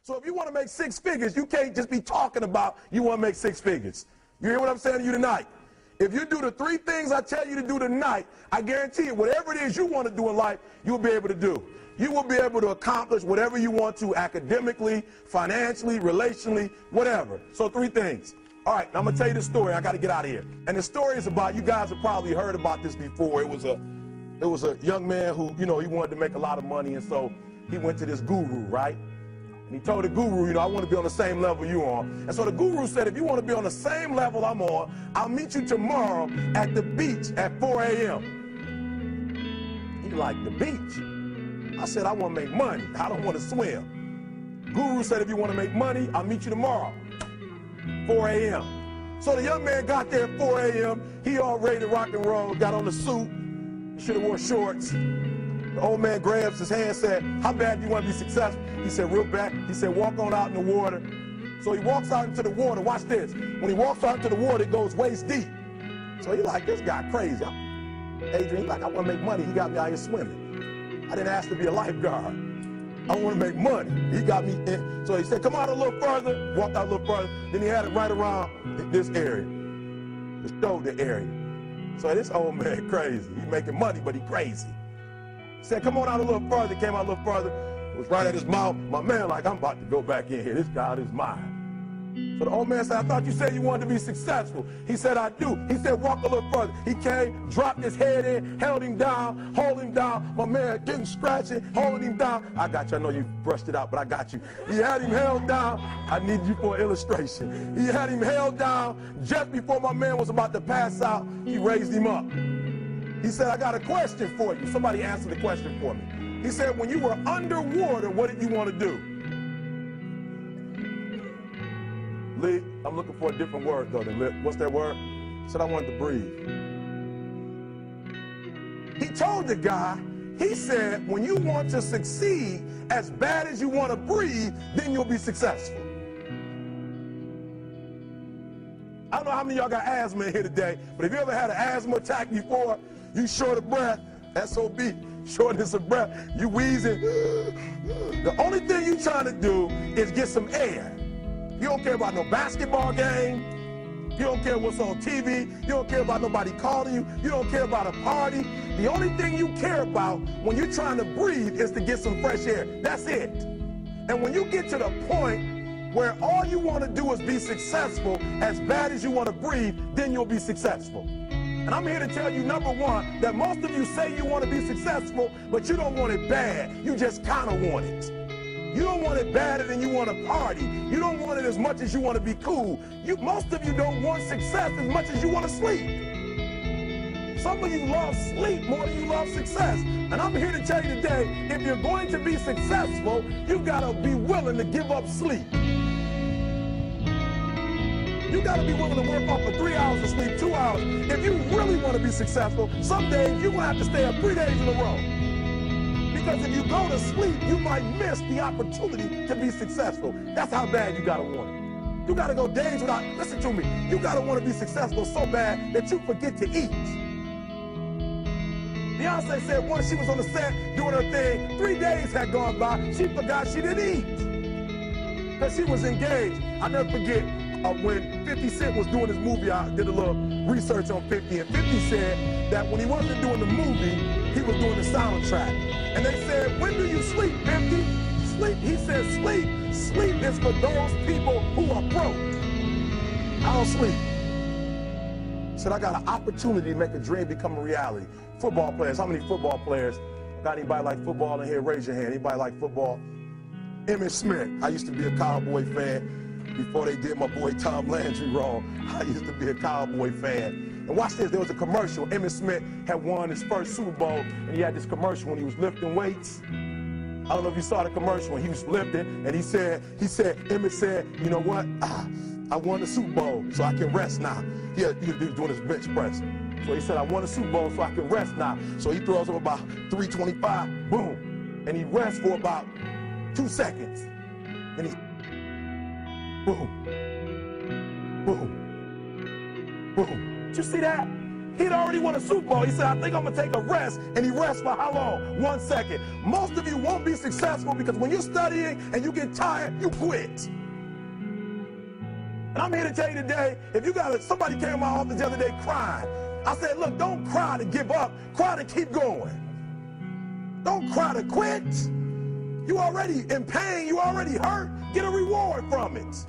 So if you want to make six figures, you can't just be talking about you want to make six figures. You hear what I'm saying to you tonight? If you do the three things I tell you to do tonight, I guarantee you, whatever it is you want to do in life, you'll be able to do. You will be able to accomplish whatever you want to academically, financially, relationally, whatever. So three things. All right, now I'm going to tell you the story. I got to get out of here. And the story is about, you guys have probably heard about this before. It was a young man who, he wanted to make a lot of money, and so he went to this guru, right? And he told the guru, I want to be on the same level you're on. And so the guru said, if you want to be on the same level I'm on, I'll meet you tomorrow at the beach at 4 a.m. He's like, the beach? I said, I want to make money. I don't want to swim. Guru said, if you want to make money, I'll meet you tomorrow, 4 a.m. So the young man got there at 4 a.m. He all ready to rock and roll, got on the suit, should have wore shorts. The old man grabs his hand and said, how bad do you want to be successful? He said, real bad. He said, walk on out in the water. So he walks out into the water. Watch this. When he walks out into the water, it goes waist deep. So he's like, this guy crazy. Adrian, he's like, I want to make money. He got me out here swimming. I didn't ask to be a lifeguard. I want to make money. He got me in. So he said, come out a little further. Walked out a little further. Then he had it right around this area, the shoulder area. So this old man crazy. He's making money, but he crazy. He said, come on out a little further. Came out a little further. It was right at his mouth. My man like, I'm about to go back in here. This God is mine. So the old man said, I thought you said you wanted to be successful. He said, I do. He said, walk a little further. He came, dropped his head in, held him down, hold him down. My man getting scratching, holding him down. I got you. I know you brushed it out, but I got you. He had him held down. I need you for an illustration. He had him held down. Just before my man was about to pass out, he raised him up. He said, I got a question for you. Somebody answer the question for me. He said, when you were underwater, what did you want to do? Lee, I'm looking for a different word, though, than lit. What's that word? He said, I wanted to breathe. He told the guy, he said, when you want to succeed as bad as you want to breathe, then you'll be successful. I don't know how many of y'all got asthma in here today, but if you ever had an asthma attack before, you short of breath, SOB, shortness of breath, you wheezing. The only thing you trying to do is get some air. You don't care about no basketball game. You don't care what's on TV. You don't care about nobody calling you. You don't care about a party. The only thing you care about when you're trying to breathe is to get some fresh air. That's it. And when you get to the point where all you want to do is be successful as bad as you want to breathe, then you'll be successful. And I'm here to tell you, number one, that most of you say you want to be successful, but you don't want it bad. You just kind of want it. You don't want it badder than you want to party. You don't want it as much as you want to be cool. Most of you don't want success as much as you want to sleep. Some of you love sleep more than you love success. And I'm here to tell you today, if you're going to be successful, you've got to be willing to give up sleep. You got to be willing to work off for 3 hours of sleep, 2 hours. If you really want to be successful, some days you're going to have to stay up 3 days in a row. Because if you go to sleep, you might miss the opportunity to be successful. That's how bad you got to want it. You got to go days without, listen to me, you got to want to be successful so bad that you forget to eat. Beyonce said once she was on the set doing her thing, 3 days had gone by, she forgot she didn't eat. Because she was engaged. I'll never forget when 50 Cent was doing his movie, I did a little research on 50, and 50 said that when he wasn't doing the movie, he was doing the soundtrack. And they said, when do you sleep, 50? Sleep, he said, sleep. Sleep is for those people who are broke. I don't sleep. He said, I got an opportunity to make a dream become a reality. Football players, how many football players? Got anybody like football in here? Raise your hand. Anybody like football? Emmitt Smith. I used to be a Cowboy fan. Before they did my boy Tom Landry wrong, I used to be a Cowboy fan. And watch this, there was a commercial. Emmitt Smith had won his first Super Bowl, and he had this commercial when he was lifting weights. I don't know if you saw the commercial when he was lifting, and he said, Emmitt said, you know what? I won the Super Bowl, so I can rest now. He was doing his bench press. So he said, I won the Super Bowl, so I can rest now. So he throws up about 325, boom. And he rests for about 2 seconds. And he boom, boom, boom. Did you see that? He'd already won a Super Bowl. He said, I think I'm going to take a rest. And he rests for how long? 1 second. Most of you won't be successful because when you're studying and you get tired, you quit. And I'm here to tell you today, if you got somebody came to my office the other day crying. I said, look, don't cry to give up. Cry to keep going. Don't cry to quit. You already in pain. You already hurt. Get a reward from it.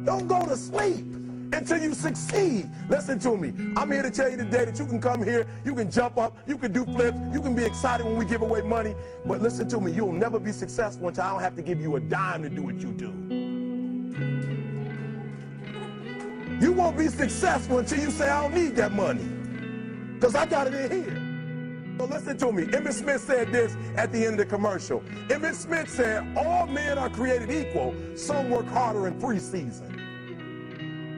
Don't go to sleep until you succeed. Listen to me. I'm here to tell you today that you can come here, you can jump up, you can do flips, you can be excited when we give away money. But listen to me, you'll never be successful until I don't have to give you a dime to do what you do. You won't be successful until you say, I don't need that money, because I got it in here. So listen to me. Emmett Smith said this at the end of the commercial. Emmett Smith said, all men are created equal. Some work harder in preseason.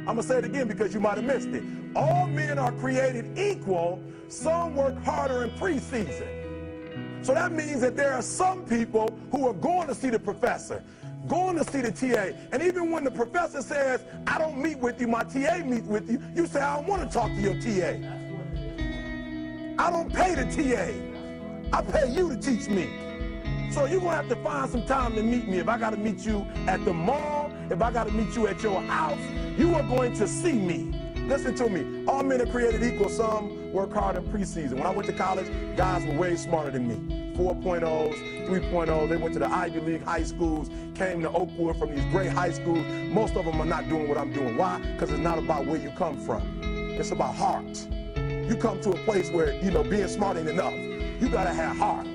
I'm going to say it again because you might have missed it. All men are created equal. Some work harder in preseason. So that means that there are some people who are going to see the professor, going to see the TA. And even when the professor says, I don't meet with you, my TA meets with you, you say, I don't want to talk to your TA. I don't pay the TA. I pay you to teach me. So you're going to have to find some time to meet me. If I got to meet you at the mall, if I got to meet you at your house, you are going to see me. Listen to me. All men are created equal. Some work hard in preseason. When I went to college, guys were way smarter than me. 4.0s, 3.0s. They went to the Ivy League high schools, came to Oakwood from these great high schools. Most of them are not doing what I'm doing. Why? Because it's not about where you come from. It's about heart. You come to a place where, being smart ain't enough. You got to have heart.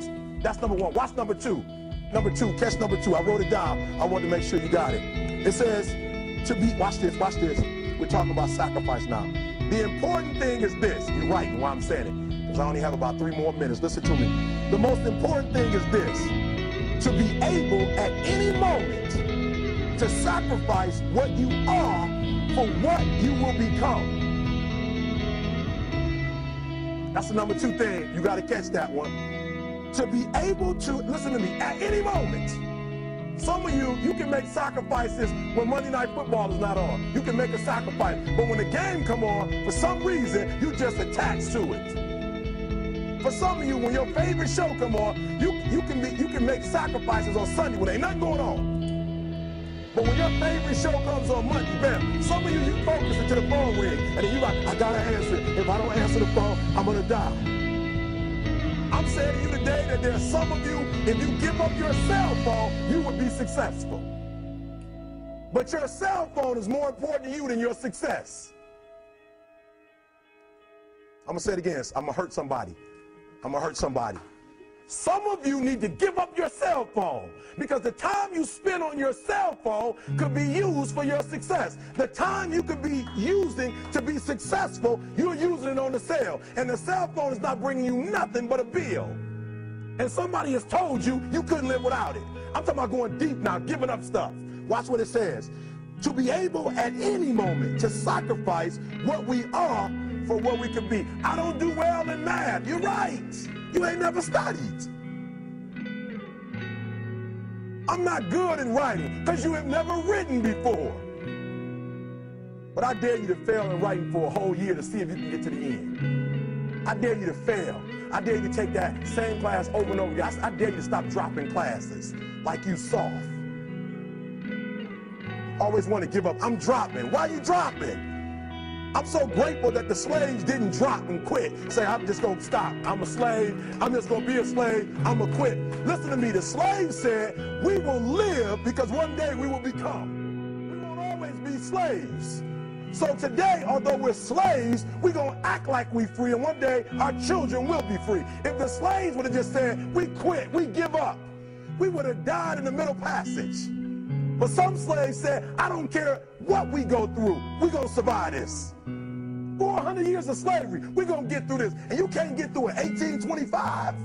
That's number one. Watch number two. Number two, catch number two. I wrote it down. I wanted to make sure you got it. It says to be, watch this. We're talking about sacrifice now. The important thing is this. You're right while I'm saying it, because I only have about 3 more minutes. Listen to me. The most important thing is this. To be able at any moment to sacrifice what you are for what you will become. That's the number 2 thing. You got to catch that one. To be able to, listen to me, at any moment. Some of you can make sacrifices when Monday Night Football is not on. You can make a sacrifice. But when the game come on, for some reason, you just attached to it. For some of you, when your favorite show come on, you can make sacrifices on Sunday when ain't nothing going on. But when your favorite show comes on Monday, bam, some of you focus until the phone ring, and then you like, I gotta answer it. If I don't answer the phone, I'm gonna die. I'm saying to you today that there are some of you, if you give up your cell phone, you will be successful. But your cell phone is more important to you than your success. I'm gonna say it again. I'm gonna hurt somebody. Some of you need to give up your cell phone, because the time you spend on your cell phone could be used for your success. The time you could be using to be successful, you're using it on the cell. And the cell phone is not bringing you nothing but a bill. And somebody has told you you couldn't live without it. I'm talking about going deep now, giving up stuff. Watch what it says. To be able at any moment to sacrifice what we are for what we could be. I don't do well in math. You're right. You ain't never studied. I'm not good in writing because you have never written before. But I dare you to fail in writing for a whole year to see if you can get to the end. I dare you to fail. I dare you to take that same class over and over again. I dare you to stop dropping classes like you soft. Always want to give up. I'm dropping. Why are you dropping? I'm so grateful that the slaves didn't drop and quit. Say, I'm just going to stop. I'm a slave. I'm just going to be a slave. I'm going to quit. Listen to me. The slaves said, we will live because one day we will become. We won't always be slaves. So today, although we're slaves, we're going to act like we're free, and one day our children will be free. If the slaves would have just said, we quit, we give up, we would have died in the Middle Passage. But some slaves said, I don't care what we go through, we're going to survive this. 400 years of slavery, we're going to get through this. And you can't get through it 1825.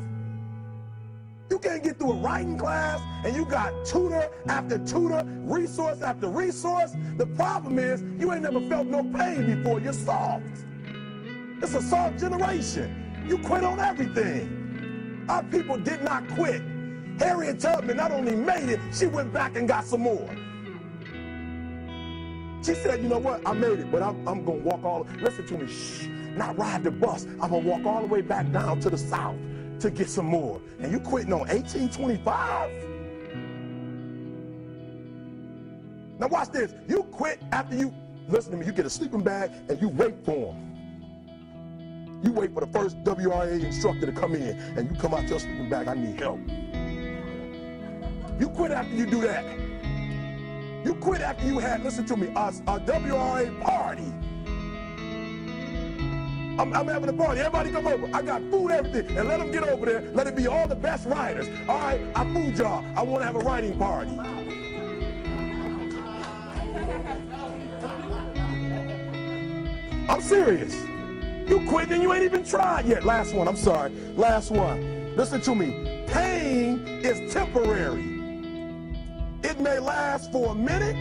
You can't get through a writing class, and you got tutor after tutor, resource after resource. The problem is, you ain't never felt no pain before. You're soft. It's a soft generation. You quit on everything. Our people did not quit. Harriet Tubman not only made it, she went back and got some more. She said, you know what, I made it, but I'm going to walk all, listen to me, shh. not ride the bus. I'm going to walk all the way back down to the south to get some more. And you quitting on 1825? Now watch this. You quit after you, listen to me, you get a sleeping bag and you wait for them. You wait for the first WRA instructor to come in and you come out your sleeping bag, I need help. You quit after you do that. You quit after you had, listen to me, a WRA party. I'm having a party. Everybody come over. I got food, everything. And let them get over there. Let it be all the best writers. All right, I food y'all. I want to have a writing party. I'm serious. You quit and you ain't even tried yet. Last one. I'm sorry. Last one. Listen to me. Pain is temporary. It may last for a minute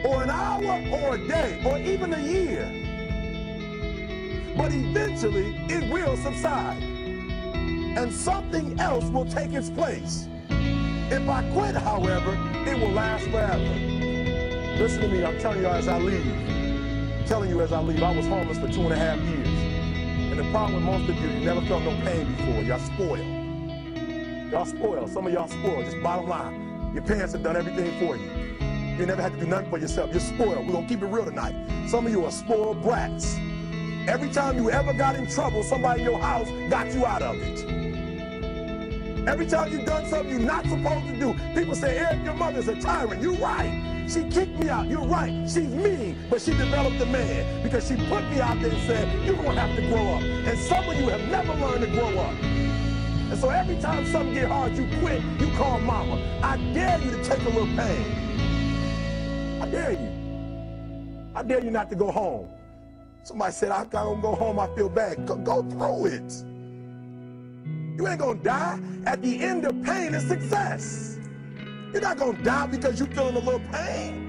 or an hour or a day or even a year. But eventually, it will subside. And something else will take its place. If I quit, however, it will last forever. Listen to me, I'm telling you as I leave. I'm telling you as I leave, I was homeless for 2.5 years. And the problem with most of you never felt no pain before. Y'all spoiled. Y'all spoiled. Some of y'all spoiled, just bottom line. Your parents have done everything for you. You never had to do nothing for yourself. You're spoiled. We're going to keep it real tonight. Some of you are spoiled brats. Every time you ever got in trouble, somebody in your house got you out of it. Every time you've done something you're not supposed to do, people say, Eric, your mother's a tyrant. You're right. She kicked me out. You're right. She's mean, but she developed a man because she put me out there and said, you're going to have to grow up. And some of you have never learned to grow up. And so every time something get hard, you quit, you call mama. I dare you to take a little pain. I dare you. I dare you not to go home. Somebody said, I don't go home, I feel bad. Go through it. You ain't gonna die. At the end of pain is success. You're not gonna die because you're feeling a little pain.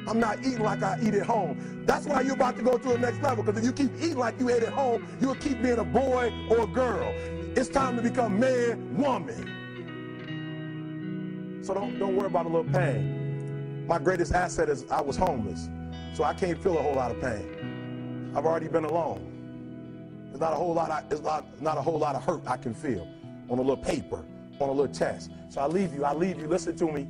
I'm not eating like I eat at home. That's why you're about to go to the next level, because if you keep eating like you ate at home, you'll keep being a boy or a girl. It's time to become man, woman. So don't worry about a little pain. My greatest asset is I was homeless. So I can't feel a whole lot of pain. I've already been alone. There's not a whole lot of hurt I can feel on a little paper, on a little test. So I leave you, listen to me.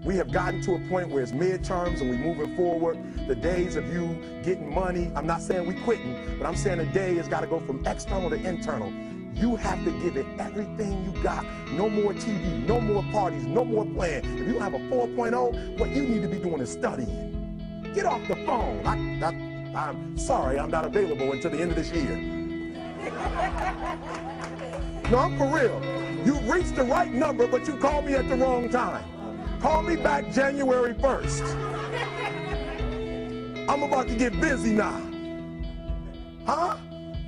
We have gotten to a point where it's midterms and we're moving forward. The days of you getting money, I'm not saying we quitting, but I'm saying the day has got to go from external to internal. You have to give it everything you got. No more TV, no more parties, no more playing. If you don't have a 4.0, what you need to be doing is studying. Get off the phone. I'm sorry, I'm not available until the end of this year. No, I'm for real. You reached the right number, but you called me at the wrong time. Call me back January 1st. I'm about to get busy now. Huh?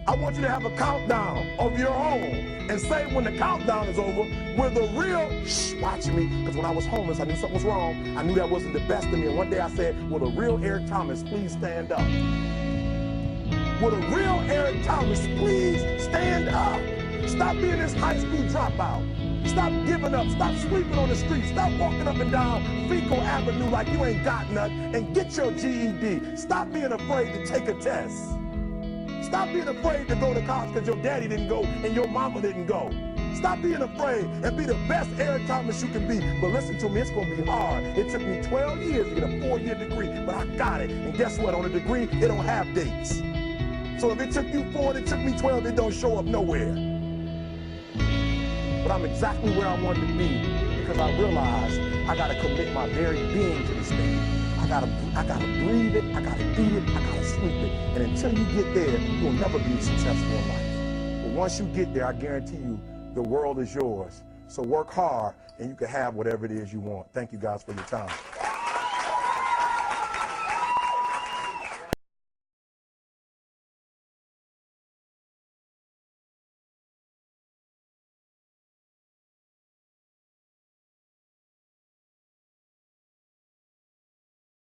I want you to have a countdown of your own and say when the countdown is over, we're the real, watch me, because when I was homeless, I knew something was wrong. I knew that wasn't the best of me. And one day I said, will the real Eric Thomas please stand up? Will the real Eric Thomas please stand up? Stop being this high school dropout. Stop giving up. Stop sleeping on the street. Stop walking up and down Fecal Avenue like you ain't got nothing, and get your GED. Stop being afraid to take a test. Stop being afraid to go to college because your daddy didn't go and your mama didn't go. Stop being afraid and be the best Eric Thomas you can be. But listen to me, it's going to be hard. It took me 12 years to get a 4-year degree, but I got it. And guess what? On a degree, it don't have dates. So if it took you 4 and it took me 12, it don't show up nowhere. But I'm exactly where I wanted to be because I realized I got to commit my very being to this thing. I gotta breathe it, I gotta eat it, I gotta sleep it. And until you get there, you'll never be successful in life. But once you get there, I guarantee you, the world is yours. So work hard and you can have whatever it is you want. Thank you guys for your time.